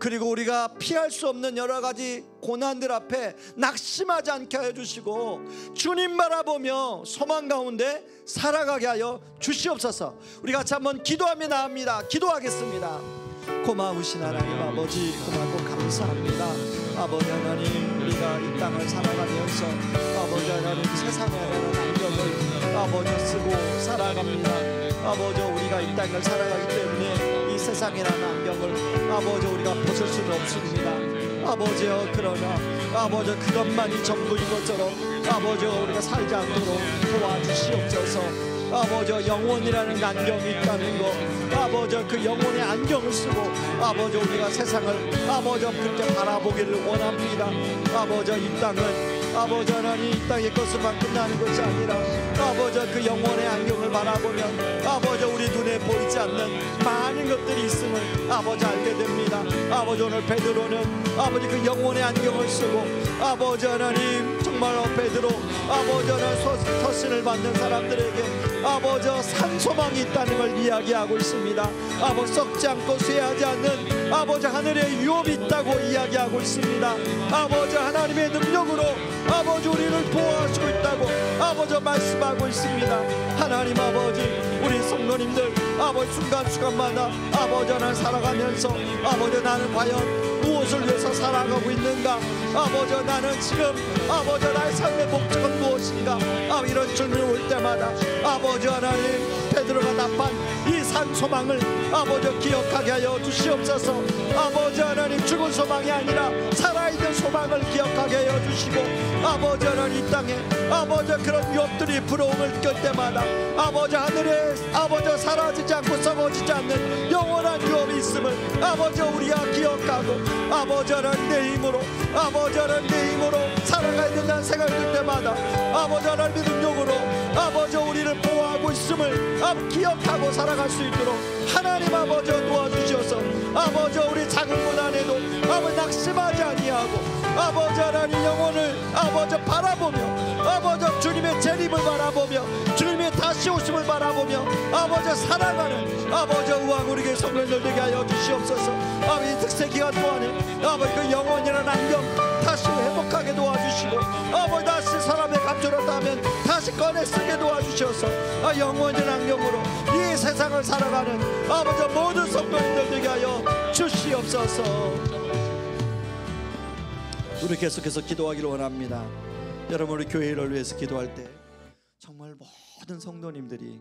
그리고 우리가 피할 수 없는 여러 가지 고난들 앞에 낙심하지 않게 하여 주시고 주님 바라보며 소망 가운데 살아가게 하여 주시옵소서. 우리 같이 한번 기도하며 나옵니다. 기도하겠습니다. 고마우신 하나님 아버지, 고맙고 감사합니다. 아버지 하나님, 우리가 이 땅을 살아가면서 아버지 하나님 세상에 대한 안경을 아버지 쓰고 살아갑니다. 아버지, 우리가 이 땅을 살아가기 때문에 이 세상이라는 안경을 아버지 우리가 벗을 수는 없습니다. 아버지여, 그러나 아버지 그것만이 전부인 것처럼 아버지 우리가 살지 않도록 도와주시옵소서. 아버지 영혼이라는 안경이 있다는 것, 아버지 그 영혼의 안경을 쓰고 아버지 우리가 세상을 아버지 그렇게 바라보기를 원합니다. 아버지 이 땅은 아버지 하나님 이 땅의 것으로만 끝나는 것이 아니라 아버지 그 영혼의 안경을 바라보면 아버지 우리 눈에 보이지 않는 많은 것들이 있음을 아버지 알게 됩니다. 아버지 오늘 베드로는 아버지 그 영혼의 안경을 쓰고 아버지 하나님 정말 베드로 아버지 하나님 서신을 받는 사람들에게 아버지 산소망이 있다는 걸 이야기하고 있습니다. 아버지 썩지 않고 쇠하지 않는 아버지 하늘의 유업이 있다고 이야기하고 있습니다. 아버지 하나님의 능력으로 아버지 우리를 보호하시고 있다고 아버지 말씀하고 있습니다. 하나님 아버지, 우리 성도님들 아버지 순간순간마다 아버지 하나님 살아가면서 아버지 나는 과연 무엇을 위해서 살아가고 있는가? 아버지 나는 지금 아버지 나의 삶의 목적은 무엇인가? 이런 질문이 올 때마다 아버지 하나님 베드로가 답한 이 산 소망을 아버지 기억하게 하여 주시옵소서. 아버지 하나님 죽은 소망이 아니라 살아있는 소망을 기억하게 하여 주시고 아버지 하나님 이 땅에 아버지 그런 유업들이 부러움을 느낄 때마다 아버지 하늘에 아버지 사라지지 않고 썩어지지 않는 영원한 유업이 있음을 아버지 우리가 기억하고 아버지 하나님 내 힘으로 아버지 하나님 내 힘으로 살아가야 된다는 생각이 들 때마다 아버지 하나님의 능력으로 아버지 우리를 보호하고 있음을 기억하고 살아갈 수 있도록 하나님 아버지 도와주셔서 아버지 우리 작은 문 안에도 아버지 낙심하지 아니하고 아버지 하나님 영혼을 아버지 바라보며 아버지 주님의 재림을 바라보며 주님의 다시 오심을 바라보며 아버지 살아가는 아버지 의왕 우리에게 성령을 되게 하여 주시옵소서. 아버지 특세 기간 동안에 아버지 그 영혼이라는 안경 다시 회복하게 도와주시고 아버지 다시 사람의 감추었다 하면 다시 꺼내 쓰게 도와주셔서 영원한 안경으로 이 세상을 살아가는 아버지 모든 성도님들 되게 하여 주시옵소서. 우리 계속해서 기도하기를 원합니다. 여러분 우리 교회를 위해서 기도할 때 정말 모든 성도님들이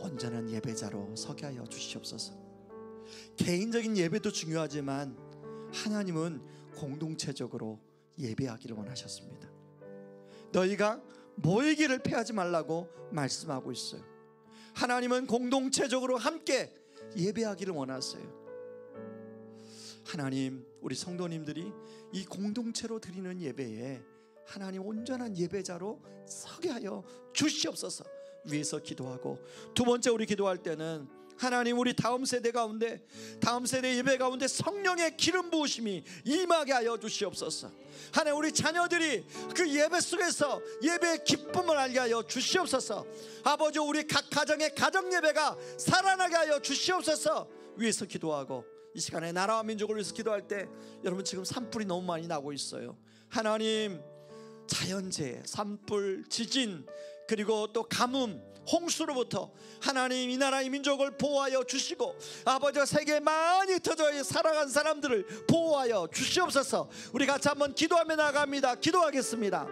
온전한 예배자로 서게 하여 주시옵소서. 개인적인 예배도 중요하지만 하나님은 공동체적으로 예배하기를 원하셨습니다. 너희가 모이기를 패하지 말라고 말씀하고 있어요. 하나님은 공동체적으로 함께 예배하기를 원하세요. 하나님 우리 성도님들이 이 공동체로 드리는 예배에 하나님 온전한 예배자로 서게 하여 주시옵소서. 위에서 기도하고 두 번째 우리 기도할 때는 하나님 우리 다음 세대 가운데 다음 세대 예배 가운데 성령의 기름 부으심이 임하게 하여 주시옵소서. 하나님 우리 자녀들이 그 예배 속에서 예배의 기쁨을 알게 하여 주시옵소서. 아버지 우리 각 가정의 가정 예배가 살아나게 하여 주시옵소서. 위에서 기도하고 이 시간에 나라와 민족을 위해서 기도할 때 여러분 지금 산불이 너무 많이 나고 있어요. 하나님 자연재해, 산불, 지진 그리고 또 가뭄, 홍수로부터 하나님 이 나라의 민족을 보호하여 주시고 아버지 세계에 많이 터져 살아간 사람들을 보호하여 주시옵소서. 우리 같이 한번 기도하며 나갑니다. 기도하겠습니다.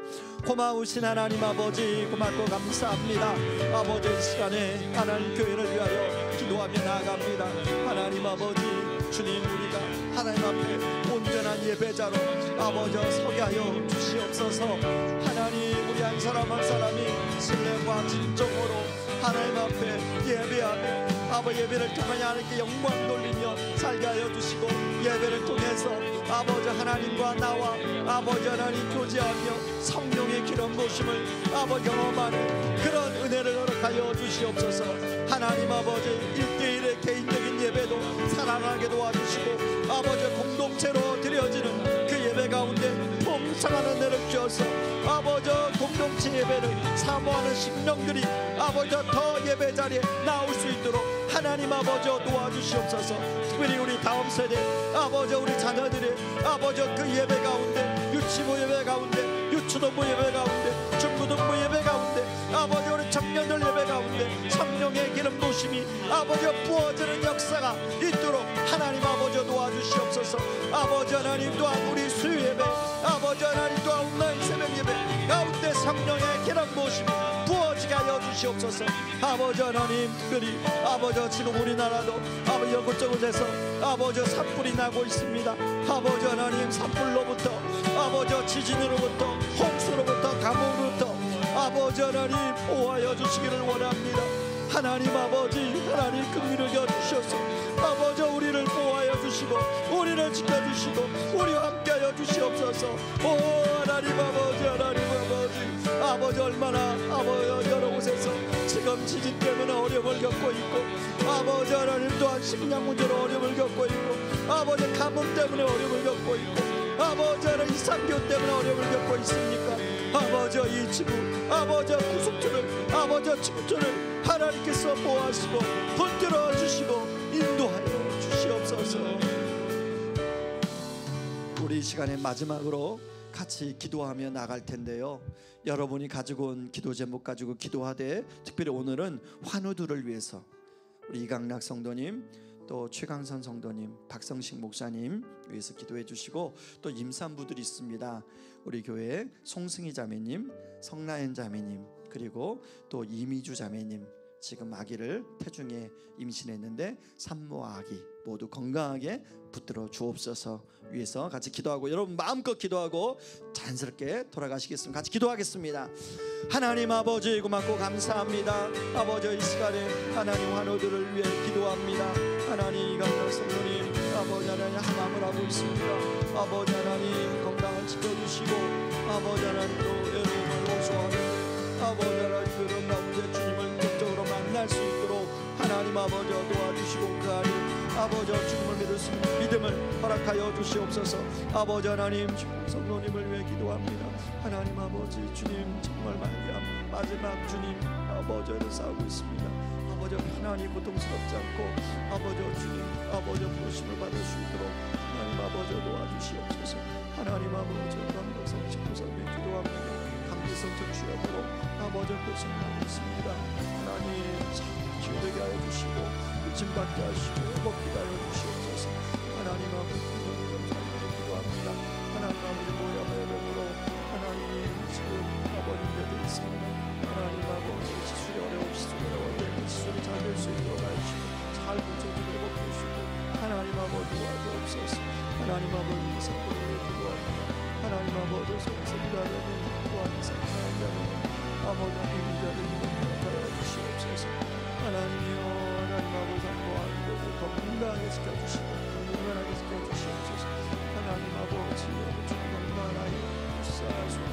고마우신 하나님 아버지 고맙고 감사합니다. 아버지 이 시간에 하나님 교회를 위하여 기도하며 나갑니다. 하나님 아버지 주님 우리가 하나님 앞에 온전한 예배자로 아버지 서게 하여 주시옵소서. 하나님 우리 한 사람 한 사람이 신뢰와 진정으로 하나님 앞에 예배하며 아버지 예배를 통하여 하나님께 영광 돌리며 살게 하여 주시고 예배를 통해서 아버지 하나님과 나와 아버지 하나님 교제하며 성령의 기름 부으심을 아버지 경험하는 그런 은혜를 허락하여 주시옵소서. 하나님 아버지 1대1의 개인적인 예배도 살아나게 도와주시고 아버지 공동체로 드려지는 그 예배 가운데 풍성한 은혜를 주셔서 아버지 공동체 예배를 사모하는 심령들이 아버지 더 예배 자리에 나올 수 있도록 하나님 아버지 도와주시옵소서. 특별히 우리 다음 세대 아버지 우리 자녀들이 아버지 그 예배 가운데 유치부 예배 가운데 유초등부 예배 가운데 중고등부 예배 가운데 아버지 우리 청년들 예배 가운데 성령의 기름 부으심이 아버지 부어지는 역사가 있도록 하나님 아버지 도와주시옵소서. 아버지 하나님 또한 우리 수요 예배 아버지 하나님 또한 온라인 새벽 예배 가운데 성령의 기름 부으심이 부어지게 하여 주시옵소서. 아버지 하나님 특별히 아버지 지금 우리나라도 아버지 여굣저굣에서 아버지 산불이 나고 있습니다. 아버지 하나님 산불로부터 아버지 지진으로부터 홍수로부터 가뭄으로부터 아버지 하나님 보호하여 주시기를 원합니다. 하나님 아버지 하나님 긍휼을 여주셔서 아버지 우리를 보호하여 주시고 우리를 지켜주시고 우리와 함께하여 주시옵소서. 오 하나님 아버지 하나님 아버지 아버지 얼마나 아버지 여러 곳에서 지금 지진 때문에 어려움을 겪고 있고 아버지 하나님 또한 식량 문제로 어려움을 겪고 있고 아버지 가뭄 때문에 어려움을 겪고 있고 아버지 하나님 이산기후 때문에 어려움을 겪고 있습니까? 아버지 이 지구 아버지 구속주를 아버지 지구주를 하나님께서 보호하시고 붙들어 주시고 인도하여 주시옵소서. 우리 이 시간에 마지막으로 같이 기도하며 나갈 텐데요. 여러분이 가지고 온 기도 제목 가지고 기도하되 특별히 오늘은 환우들을 위해서 우리 이강락 성도님 또 최강선 성도님, 박성식 목사님 위해서 기도해 주시고, 또 임산부들이 있습니다. 우리 교회 송승희 자매님, 성나연 자매님, 그리고 또 이미주 자매님, 지금 아기를 태중에 임신했는데 산모와 아기 모두 건강하게 붙들어 주옵소서 위해서 같이 기도하고, 여러분 마음껏 기도하고 자연스럽게 돌아가시겠습니다. 같이 기도하겠습니다. 하나님 아버지 고맙고 감사합니다. 아버지 이 시간에 하나님 환우들을 위해 기도합니다. 하나님 강력 성도님, 아버지 하나님 함함을 하고 있습니다. 아버지 하나님 건강을 지켜주시고, 아버지 하나님 또 여러분을 호소하는 아버지 하나님 그런 가운데 주님을 극적으로 만날 수 있도록 하나님 아버지 도와주시고, 그 안에 아버지 주님을 믿을 수 있는 믿음을 허락하여 주시옵소서. 아버지 하나님 성도님을 위해 기도합니다. 하나님 아버지 주님 정말 마지막 주님 아버지를 싸우고 있습니다. 아버지 편안히 고통스럽지 않고 아버지 주님 아버지 부르심을 받을 수 있도록 하나님 아버지 도와주시옵소서. 하나님 아버지 감독성 직구성에 기도합니다. 감기성 적시하도록 아버지 고생하고 있습니다. 하나님 치유되게 하여 주시고 진받게 하시고 먹게 하여 주시옵소서. 하나님 아버지 감사드리며 기도합니다. 하나님 아버지 모야매로 하나님 지금 아버님께도 있습니다. 하나님 아버지 시술이 어려워 시술이 잘 될 수 있도록 하시고 잘 고쳐주고 먹게 해주시고 하나님 아버지 도와주옵소서. 하나님 아버지 성도를 기도합니다. 하나님 아버지 성도하려는 구하는 성도하려는 아버지 하나님 자를 기도하여 주시옵소서. 하나님이여 하나님 아버지 도와주고 건강하게 지켜주시고 건강하게 지켜주시옵소서. 하나님 아버지 건강하게 역사하시고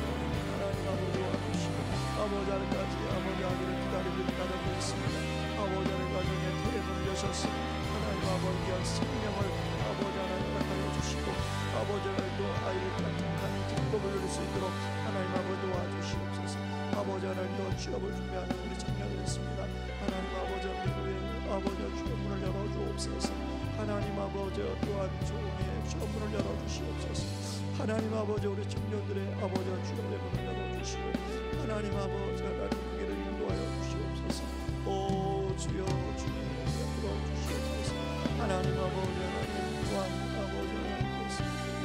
하나님 아버지 도와주시고 아버지 하늘까지 아버지 아기를 기다리고 가정도 있습니다. 아버지 하늘 가정에 태를 여셨으니 하나님 아버지 생명을 아버지 하나님 허락하여 주시고 아버지 하나님도 아이를 가정하는 기쁨을 누릴 수 있도록 하나님 아버지 도와주시옵소서. 아버지 하나님도 취업을 준비하는 우리 청년들 있습니다. 하나님 아버지 미국에 아버지 취업문을 열어주옵소서. 하나님 아버지 또한 조용히 취업문을 열어주시옵소서. 하나님 아버지 우리 청년들의 아버지 취업의 문을 열어주시고 하나님 아버지 하나님 그 길을 인도하여 주시옵소서. 오 주여 주님 옆으로 주시옵소서. 하나님 아버지 하나님 또한 아버지 하나님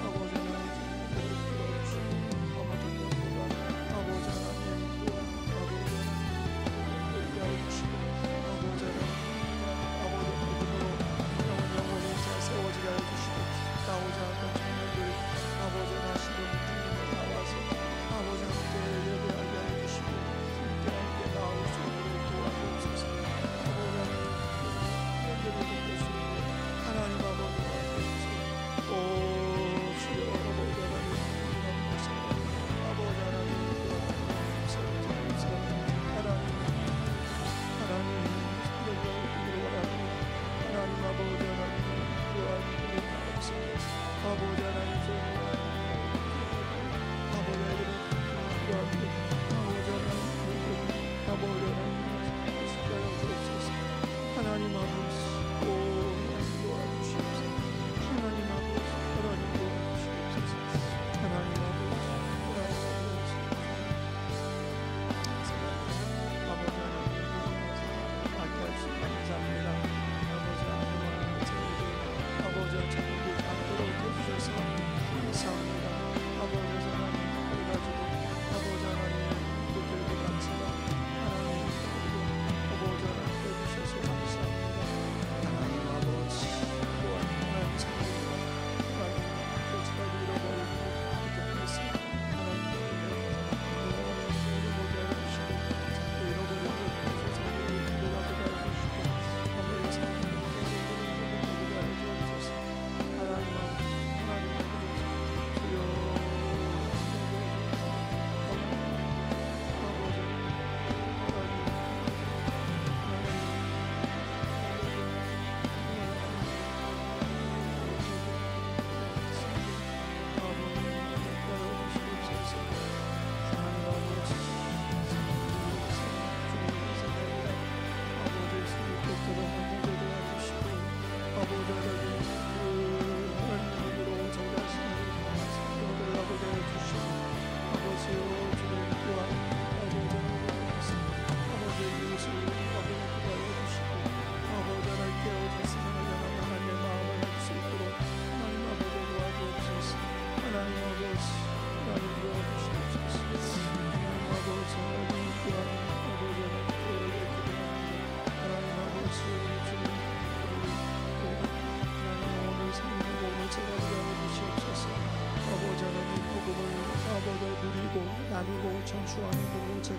아버지 하나님 주시고 아버지 하나님 아버지 하나님 또한 아버지 하나님 인도하여 주시고 아버지 하나님 아버지 믿음으로 영원히 세워지게 하여 주시고 나오지 않는 청년들 아버지 하시는 주님을 나와서 아버지 함께 예배하게 하여 주시고 함께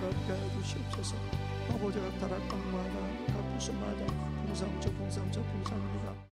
돌아오게 하여 주시옵소서. 아버지 각 다락방마다 각 부수마다 풍성입니다.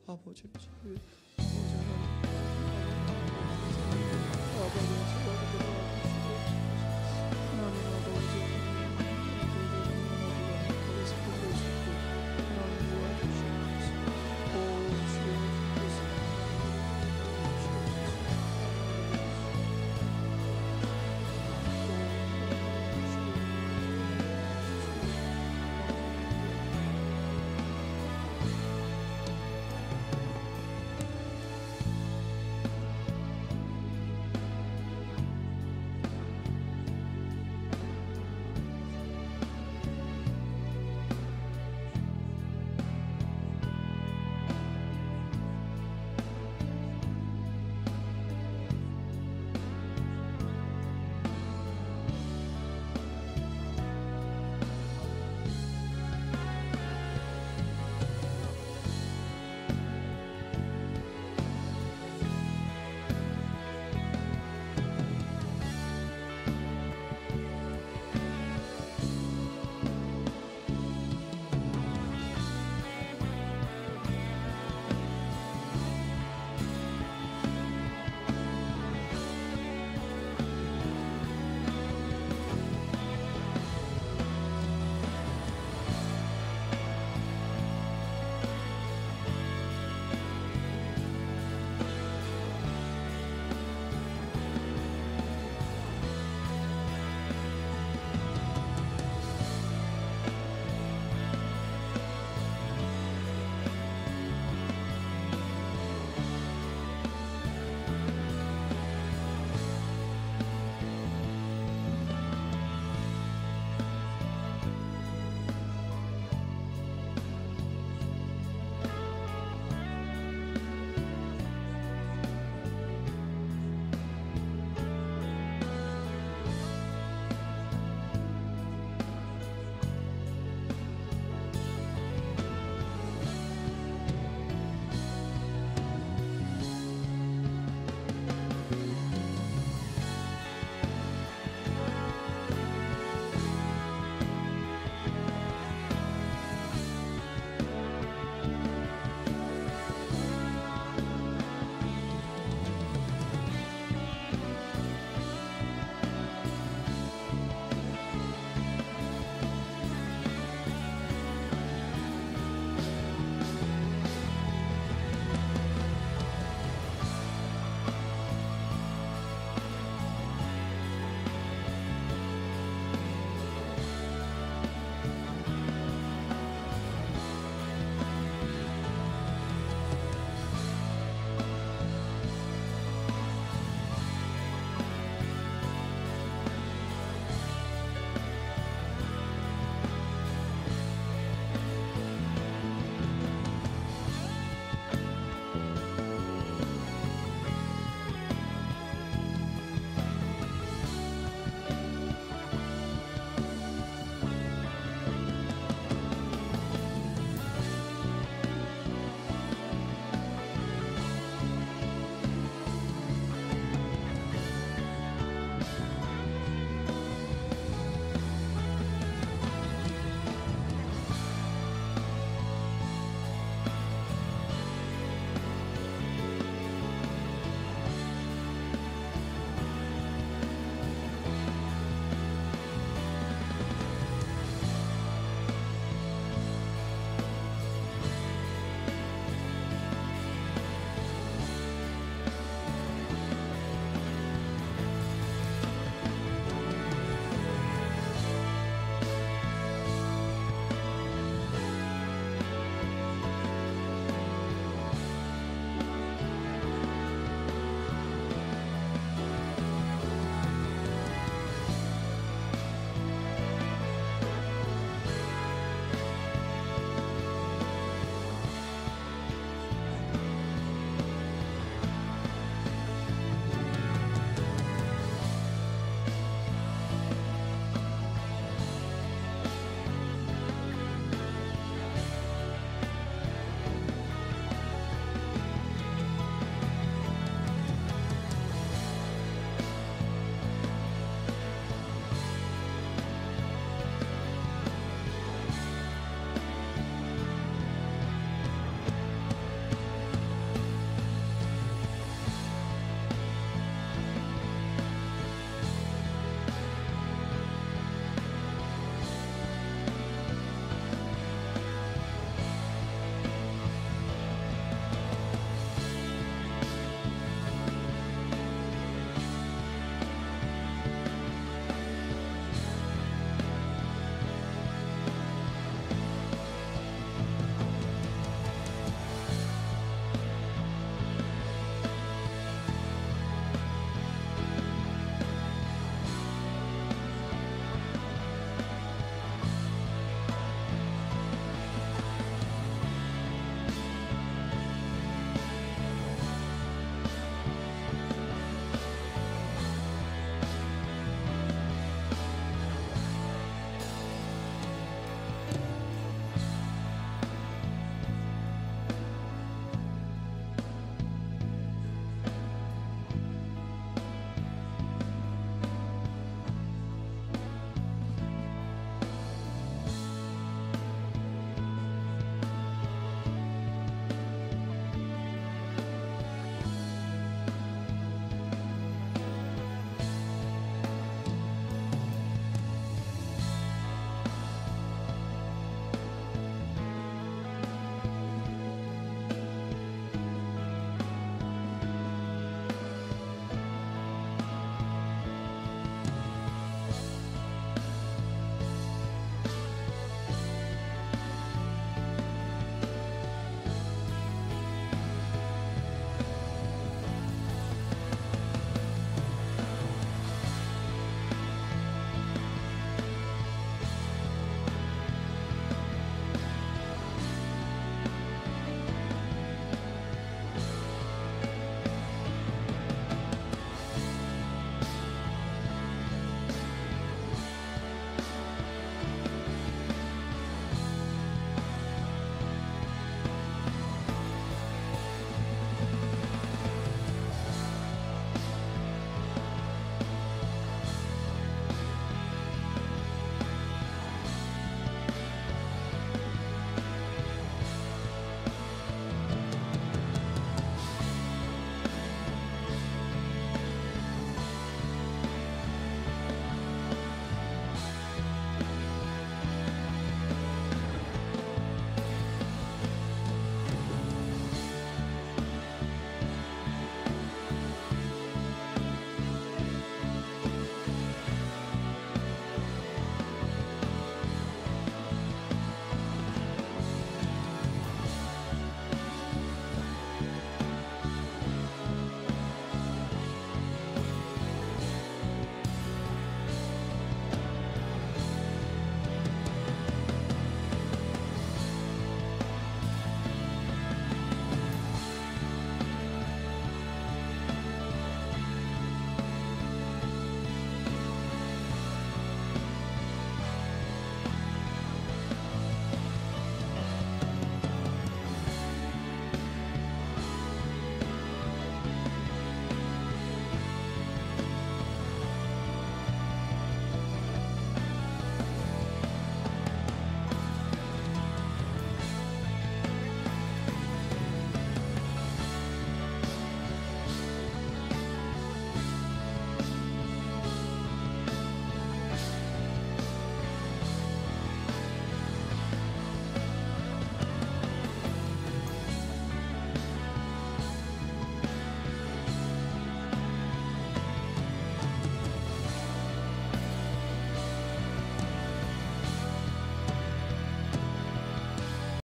아버지 아버지